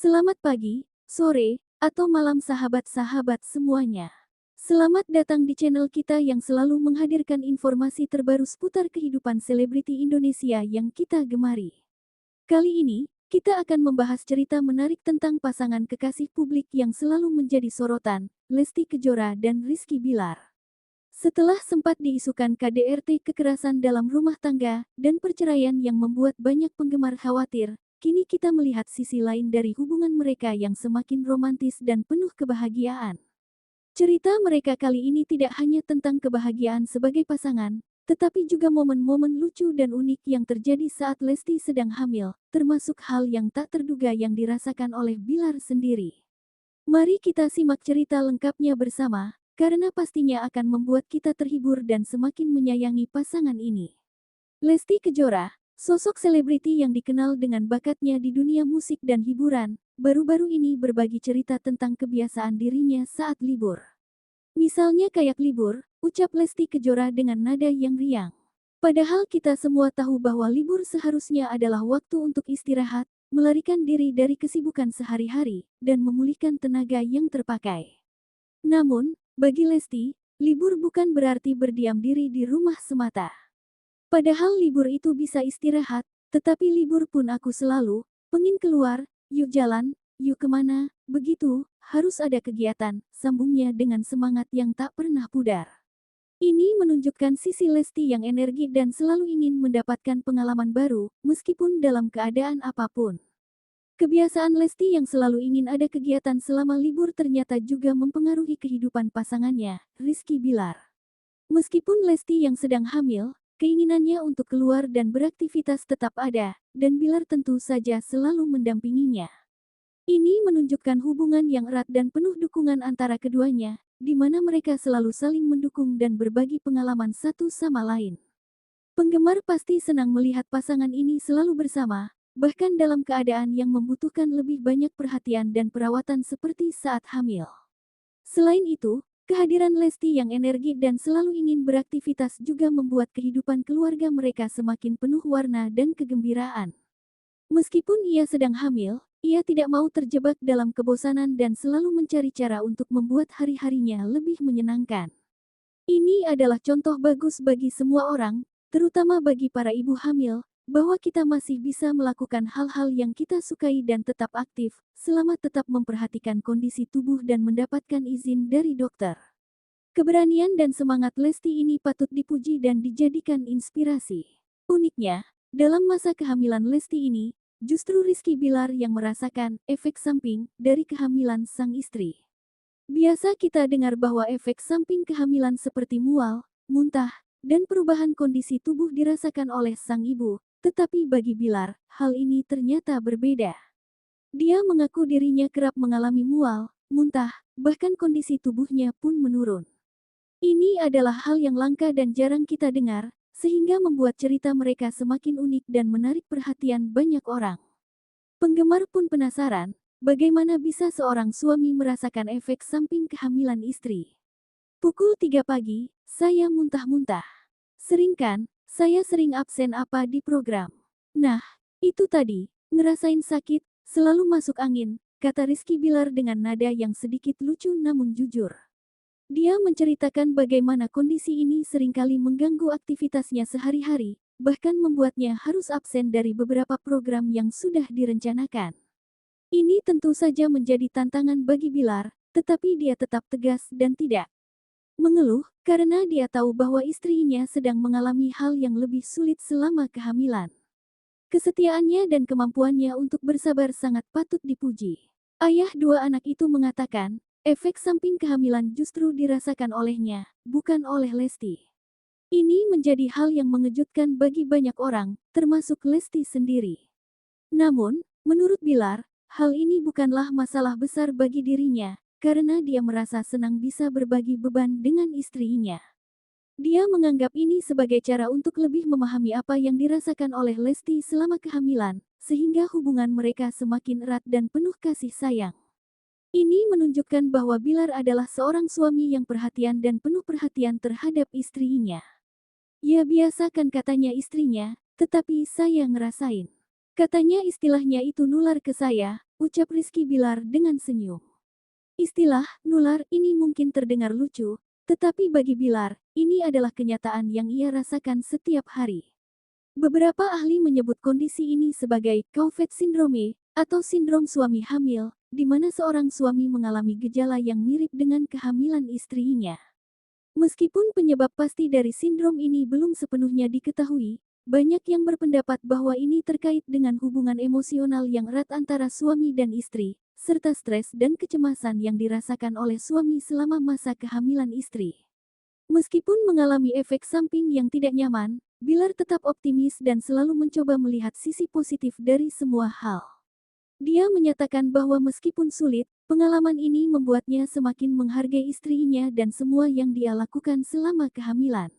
Selamat pagi, sore, atau malam sahabat-sahabat semuanya. Selamat datang di channel kita yang selalu menghadirkan informasi terbaru seputar kehidupan selebriti Indonesia yang kita gemari. Kali ini, kita akan membahas cerita menarik tentang pasangan kekasih publik yang selalu menjadi sorotan, Lesti Kejora dan Rizky Bilar. Setelah sempat diisukan KDRT kekerasan dalam rumah tangga dan perceraian yang membuat banyak penggemar khawatir, kini kita melihat sisi lain dari hubungan mereka yang semakin romantis dan penuh kebahagiaan. Cerita mereka kali ini tidak hanya tentang kebahagiaan sebagai pasangan, tetapi juga momen-momen lucu dan unik yang terjadi saat Lesti sedang hamil, termasuk hal yang tak terduga yang dirasakan oleh Bilar sendiri. Mari kita simak cerita lengkapnya bersama, karena pastinya akan membuat kita terhibur dan semakin menyayangi pasangan ini. Lesti Kejora, sosok selebriti yang dikenal dengan bakatnya di dunia musik dan hiburan, baru-baru ini berbagi cerita tentang kebiasaan dirinya saat libur. Misalnya kayak libur, ucap Lesti Kejora dengan nada yang riang. Padahal kita semua tahu bahwa libur seharusnya adalah waktu untuk istirahat, melarikan diri dari kesibukan sehari-hari, dan memulihkan tenaga yang terpakai. Namun, bagi Lesti, libur bukan berarti berdiam diri di rumah semata. Padahal libur itu bisa istirahat, tetapi libur pun aku selalu, pengin keluar, yuk jalan, yuk kemana, begitu, harus ada kegiatan, sambungnya dengan semangat yang tak pernah pudar. Ini menunjukkan sisi Lesti yang energik dan selalu ingin mendapatkan pengalaman baru, meskipun dalam keadaan apapun. Kebiasaan Lesti yang selalu ingin ada kegiatan selama libur ternyata juga mempengaruhi kehidupan pasangannya, Rizky Bilar. Meskipun Lesti yang sedang hamil, keinginannya untuk keluar dan beraktivitas tetap ada, dan Bilar tentu saja selalu mendampinginya. Ini menunjukkan hubungan yang erat dan penuh dukungan antara keduanya, di mana mereka selalu saling mendukung dan berbagi pengalaman satu sama lain. Penggemar pasti senang melihat pasangan ini selalu bersama, bahkan dalam keadaan yang membutuhkan lebih banyak perhatian dan perawatan seperti saat hamil. Selain itu, kehadiran Lesti yang energik dan selalu ingin beraktivitas juga membuat kehidupan keluarga mereka semakin penuh warna dan kegembiraan. Meskipun ia sedang hamil, ia tidak mau terjebak dalam kebosanan dan selalu mencari cara untuk membuat hari-harinya lebih menyenangkan. Ini adalah contoh bagus bagi semua orang, terutama bagi para ibu hamil, bahwa kita masih bisa melakukan hal-hal yang kita sukai dan tetap aktif, selama tetap memperhatikan kondisi tubuh dan mendapatkan izin dari dokter. Keberanian dan semangat Lesti ini patut dipuji dan dijadikan inspirasi. Uniknya, dalam masa kehamilan Lesti ini, justru Rizky Bilar yang merasakan efek samping dari kehamilan sang istri. Biasa kita dengar bahwa efek samping kehamilan seperti mual, muntah, dan perubahan kondisi tubuh dirasakan oleh sang ibu. Tetapi bagi Bilar, hal ini ternyata berbeda. Dia mengaku dirinya kerap mengalami mual, muntah, bahkan kondisi tubuhnya pun menurun. Ini adalah hal yang langka dan jarang kita dengar, sehingga membuat cerita mereka semakin unik dan menarik perhatian banyak orang. Penggemar pun penasaran, bagaimana bisa seorang suami merasakan efek samping kehamilan istri. Pukul 3 pagi, saya muntah-muntah. Sering kan? Saya sering absen apa di program. Nah, itu tadi, ngerasain sakit, selalu masuk angin, kata Rizky Bilar dengan nada yang sedikit lucu namun jujur. Dia menceritakan bagaimana kondisi ini seringkali mengganggu aktivitasnya sehari-hari, bahkan membuatnya harus absen dari beberapa program yang sudah direncanakan. Ini tentu saja menjadi tantangan bagi Bilar, tetapi dia tetap tegas dan tidak mengeluh, karena dia tahu bahwa istrinya sedang mengalami hal yang lebih sulit selama kehamilan. Kesetiaannya dan kemampuannya untuk bersabar sangat patut dipuji. Ayah dua anak itu mengatakan, efek samping kehamilan justru dirasakan olehnya, bukan oleh Lesti. Ini menjadi hal yang mengejutkan bagi banyak orang, termasuk Lesti sendiri. Namun, menurut Bilar, hal ini bukanlah masalah besar bagi dirinya, karena dia merasa senang bisa berbagi beban dengan istrinya. Dia menganggap ini sebagai cara untuk lebih memahami apa yang dirasakan oleh Lesti selama kehamilan, sehingga hubungan mereka semakin erat dan penuh kasih sayang. Ini menunjukkan bahwa Bilar adalah seorang suami yang perhatian dan penuh perhatian terhadap istrinya. Ya biasa kan katanya istrinya, tetapi saya ngerasain. Katanya istilahnya itu nular ke saya, ucap Rizky Bilar dengan senyum. Istilah nular ini mungkin terdengar lucu, tetapi bagi Bilar, ini adalah kenyataan yang ia rasakan setiap hari. Beberapa ahli menyebut kondisi ini sebagai Couvet syndrome atau sindrom suami hamil, di mana seorang suami mengalami gejala yang mirip dengan kehamilan istrinya. Meskipun penyebab pasti dari sindrom ini belum sepenuhnya diketahui, banyak yang berpendapat bahwa ini terkait dengan hubungan emosional yang erat antara suami dan istri, serta stres dan kecemasan yang dirasakan oleh suami selama masa kehamilan istri. Meskipun mengalami efek samping yang tidak nyaman, Bilar tetap optimis dan selalu mencoba melihat sisi positif dari semua hal. Dia menyatakan bahwa meskipun sulit, pengalaman ini membuatnya semakin menghargai istrinya dan semua yang dia lakukan selama kehamilan.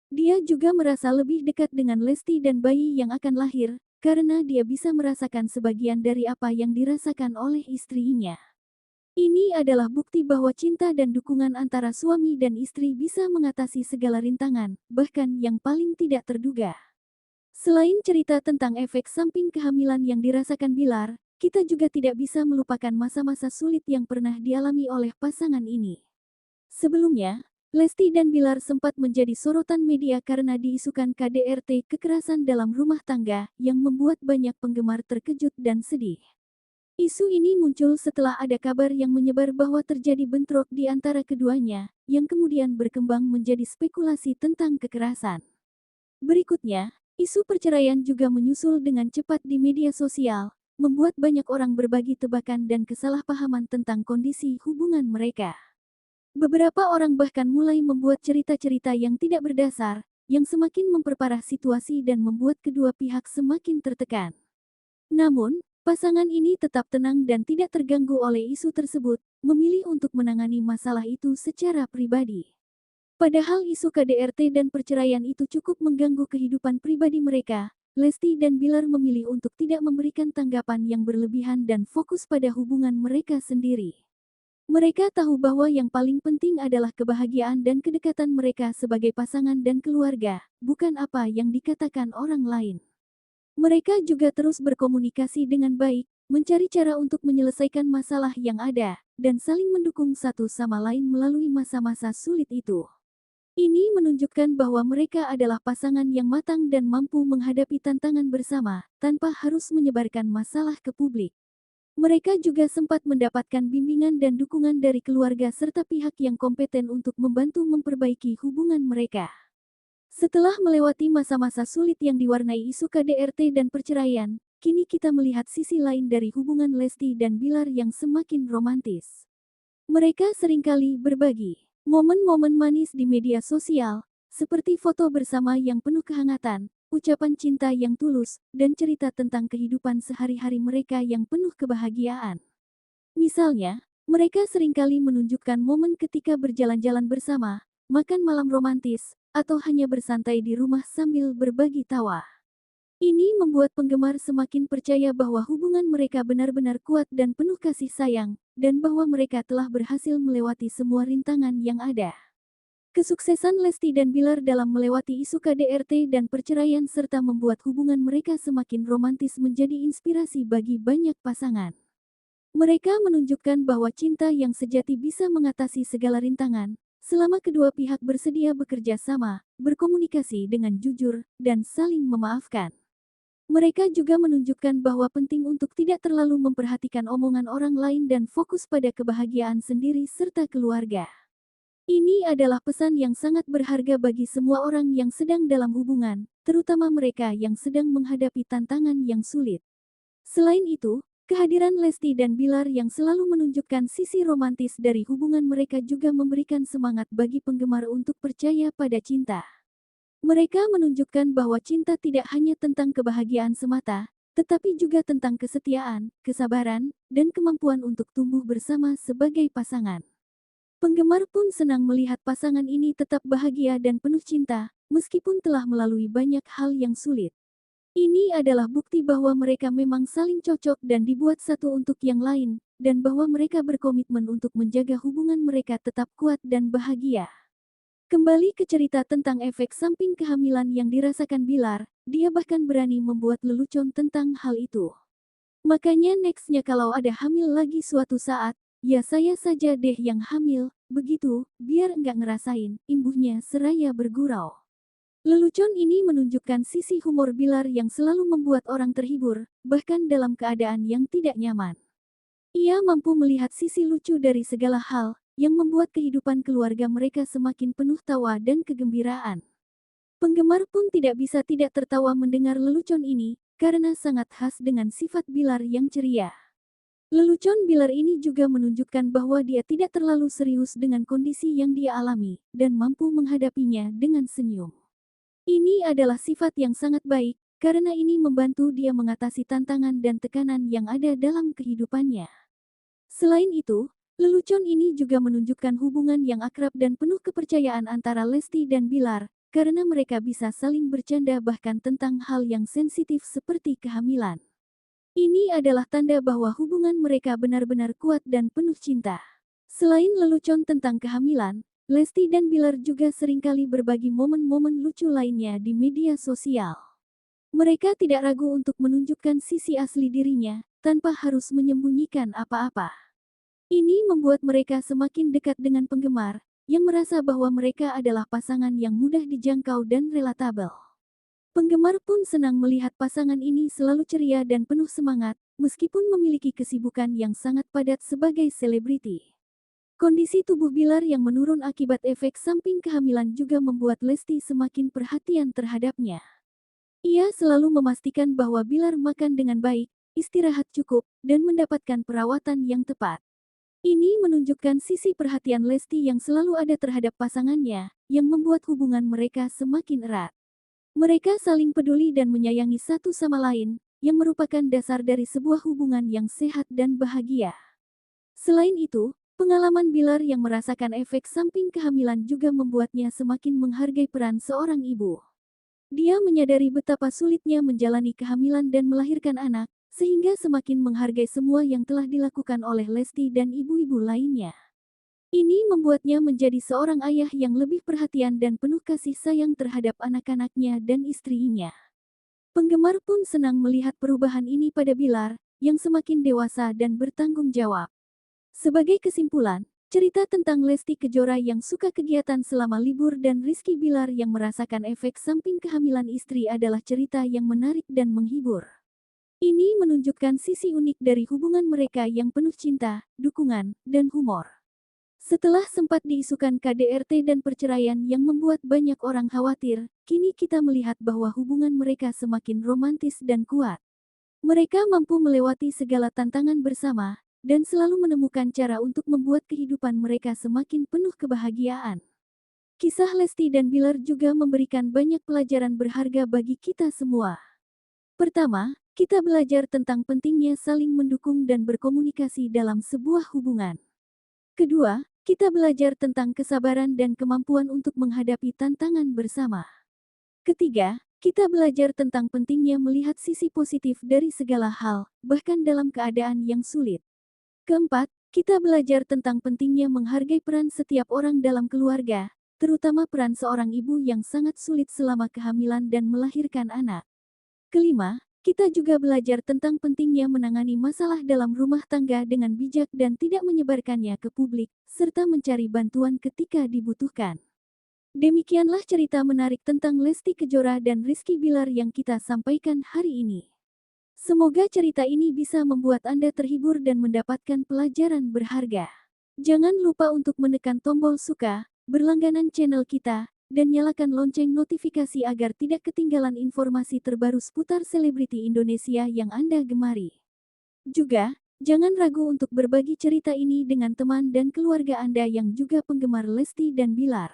Dia juga merasa lebih dekat dengan Lesti dan bayi yang akan lahir, karena dia bisa merasakan sebagian dari apa yang dirasakan oleh istrinya. Ini adalah bukti bahwa cinta dan dukungan antara suami dan istri bisa mengatasi segala rintangan, bahkan yang paling tidak terduga. Selain cerita tentang efek samping kehamilan yang dirasakan Bilar, kita juga tidak bisa melupakan masa-masa sulit yang pernah dialami oleh pasangan ini. Sebelumnya, Lesti dan Bilar sempat menjadi sorotan media karena diisukan KDRT kekerasan dalam rumah tangga yang membuat banyak penggemar terkejut dan sedih. Isu ini muncul setelah ada kabar yang menyebar bahwa terjadi bentrok di antara keduanya, yang kemudian berkembang menjadi spekulasi tentang kekerasan. Berikutnya, isu perceraian juga menyusul dengan cepat di media sosial, membuat banyak orang berbagi tebakan dan kesalahpahaman tentang kondisi hubungan mereka. Beberapa orang bahkan mulai membuat cerita-cerita yang tidak berdasar, yang semakin memperparah situasi dan membuat kedua pihak semakin tertekan. Namun, pasangan ini tetap tenang dan tidak terganggu oleh isu tersebut, memilih untuk menangani masalah itu secara pribadi. Padahal isu KDRT dan perceraian itu cukup mengganggu kehidupan pribadi mereka, Lesti dan Bilar memilih untuk tidak memberikan tanggapan yang berlebihan dan fokus pada hubungan mereka sendiri. Mereka tahu bahwa yang paling penting adalah kebahagiaan dan kedekatan mereka sebagai pasangan dan keluarga, bukan apa yang dikatakan orang lain. Mereka juga terus berkomunikasi dengan baik, mencari cara untuk menyelesaikan masalah yang ada, dan saling mendukung satu sama lain melalui masa-masa sulit itu. Ini menunjukkan bahwa mereka adalah pasangan yang matang dan mampu menghadapi tantangan bersama, tanpa harus menyebarkan masalah ke publik. Mereka juga sempat mendapatkan bimbingan dan dukungan dari keluarga serta pihak yang kompeten untuk membantu memperbaiki hubungan mereka. Setelah melewati masa-masa sulit yang diwarnai isu KDRT dan perceraian, kini kita melihat sisi lain dari hubungan Lesti dan Bilar yang semakin romantis. Mereka seringkali berbagi momen-momen manis di media sosial, seperti foto bersama yang penuh kehangatan, ucapan cinta yang tulus, dan cerita tentang kehidupan sehari-hari mereka yang penuh kebahagiaan. Misalnya, mereka seringkali menunjukkan momen ketika berjalan-jalan bersama, makan malam romantis, atau hanya bersantai di rumah sambil berbagi tawa. Ini membuat penggemar semakin percaya bahwa hubungan mereka benar-benar kuat dan penuh kasih sayang, dan bahwa mereka telah berhasil melewati semua rintangan yang ada. Kesuksesan Lesti dan Bilar dalam melewati isu KDRT dan perceraian serta membuat hubungan mereka semakin romantis menjadi inspirasi bagi banyak pasangan. Mereka menunjukkan bahwa cinta yang sejati bisa mengatasi segala rintangan, selama kedua pihak bersedia bekerja sama, berkomunikasi dengan jujur, dan saling memaafkan. Mereka juga menunjukkan bahwa penting untuk tidak terlalu memperhatikan omongan orang lain dan fokus pada kebahagiaan sendiri serta keluarga. Ini adalah pesan yang sangat berharga bagi semua orang yang sedang dalam hubungan, terutama mereka yang sedang menghadapi tantangan yang sulit. Selain itu, kehadiran Lesti dan Bilar yang selalu menunjukkan sisi romantis dari hubungan mereka juga memberikan semangat bagi penggemar untuk percaya pada cinta. Mereka menunjukkan bahwa cinta tidak hanya tentang kebahagiaan semata, tetapi juga tentang kesetiaan, kesabaran, dan kemampuan untuk tumbuh bersama sebagai pasangan. Penggemar pun senang melihat pasangan ini tetap bahagia dan penuh cinta, meskipun telah melalui banyak hal yang sulit. Ini adalah bukti bahwa mereka memang saling cocok dan dibuat satu untuk yang lain, dan bahwa mereka berkomitmen untuk menjaga hubungan mereka tetap kuat dan bahagia. Kembali ke cerita tentang efek samping kehamilan yang dirasakan Bilar, dia bahkan berani membuat lelucon tentang hal itu. Makanya nextnya kalau ada hamil lagi suatu saat, ya saya saja deh yang hamil, begitu, biar enggak ngerasain, imbuhnya seraya bergurau. Lelucon ini menunjukkan sisi humor Bilar yang selalu membuat orang terhibur, bahkan dalam keadaan yang tidak nyaman. Ia mampu melihat sisi lucu dari segala hal, yang membuat kehidupan keluarga mereka semakin penuh tawa dan kegembiraan. Penggemar pun tidak bisa tidak tertawa mendengar lelucon ini, karena sangat khas dengan sifat Bilar yang ceria. Lelucon Bilar ini juga menunjukkan bahwa dia tidak terlalu serius dengan kondisi yang dia alami, dan mampu menghadapinya dengan senyum. Ini adalah sifat yang sangat baik, karena ini membantu dia mengatasi tantangan dan tekanan yang ada dalam kehidupannya. Selain itu, lelucon ini juga menunjukkan hubungan yang akrab dan penuh kepercayaan antara Lesti dan Bilar, karena mereka bisa saling bercanda bahkan tentang hal yang sensitif seperti kehamilan. Ini adalah tanda bahwa hubungan mereka benar-benar kuat dan penuh cinta. Selain lelucon tentang kehamilan, Lesti dan Bilar juga seringkali berbagi momen-momen lucu lainnya di media sosial. Mereka tidak ragu untuk menunjukkan sisi asli dirinya, tanpa harus menyembunyikan apa-apa. Ini membuat mereka semakin dekat dengan penggemar, yang merasa bahwa mereka adalah pasangan yang mudah dijangkau dan relatable. Penggemar pun senang melihat pasangan ini selalu ceria dan penuh semangat, meskipun memiliki kesibukan yang sangat padat sebagai selebriti. Kondisi tubuh Bilar yang menurun akibat efek samping kehamilan juga membuat Lesti semakin perhatian terhadapnya. Ia selalu memastikan bahwa Bilar makan dengan baik, istirahat cukup, dan mendapatkan perawatan yang tepat. Ini menunjukkan sisi perhatian Lesti yang selalu ada terhadap pasangannya, yang membuat hubungan mereka semakin erat. Mereka saling peduli dan menyayangi satu sama lain, yang merupakan dasar dari sebuah hubungan yang sehat dan bahagia. Selain itu, pengalaman Bilar yang merasakan efek samping kehamilan juga membuatnya semakin menghargai peran seorang ibu. Dia menyadari betapa sulitnya menjalani kehamilan dan melahirkan anak, sehingga semakin menghargai semua yang telah dilakukan oleh Lesti dan ibu-ibu lainnya. Ini membuatnya menjadi seorang ayah yang lebih perhatian dan penuh kasih sayang terhadap anak-anaknya dan istrinya. Penggemar pun senang melihat perubahan ini pada Bilar, yang semakin dewasa dan bertanggung jawab. Sebagai kesimpulan, cerita tentang Lesti Kejora yang suka kegiatan selama libur dan Rizky Bilar yang merasakan efek samping kehamilan istri adalah cerita yang menarik dan menghibur. Ini menunjukkan sisi unik dari hubungan mereka yang penuh cinta, dukungan, dan humor. Setelah sempat diisukan KDRT dan perceraian yang membuat banyak orang khawatir, kini kita melihat bahwa hubungan mereka semakin romantis dan kuat. Mereka mampu melewati segala tantangan bersama, dan selalu menemukan cara untuk membuat kehidupan mereka semakin penuh kebahagiaan. Kisah Lesti dan Bilar juga memberikan banyak pelajaran berharga bagi kita semua. Pertama, kita belajar tentang pentingnya saling mendukung dan berkomunikasi dalam sebuah hubungan. Kedua, kita belajar tentang kesabaran dan kemampuan untuk menghadapi tantangan bersama. Ketiga, kita belajar tentang pentingnya melihat sisi positif dari segala hal, bahkan dalam keadaan yang sulit. Keempat, kita belajar tentang pentingnya menghargai peran setiap orang dalam keluarga, terutama peran seorang ibu yang sangat sulit selama kehamilan dan melahirkan anak. Kelima, kita juga belajar tentang pentingnya menangani masalah dalam rumah tangga dengan bijak dan tidak menyebarkannya ke publik, serta mencari bantuan ketika dibutuhkan. Demikianlah cerita menarik tentang Lesti Kejora dan Rizky Bilar yang kita sampaikan hari ini. Semoga cerita ini bisa membuat Anda terhibur dan mendapatkan pelajaran berharga. Jangan lupa untuk menekan tombol suka, berlangganan channel kita, dan nyalakan lonceng notifikasi agar tidak ketinggalan informasi terbaru seputar selebriti Indonesia yang Anda gemari. Juga, jangan ragu untuk berbagi cerita ini dengan teman dan keluarga Anda yang juga penggemar Lesti dan Bilar.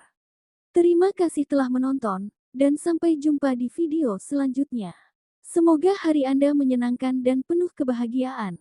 Terima kasih telah menonton, dan sampai jumpa di video selanjutnya. Semoga hari Anda menyenangkan dan penuh kebahagiaan.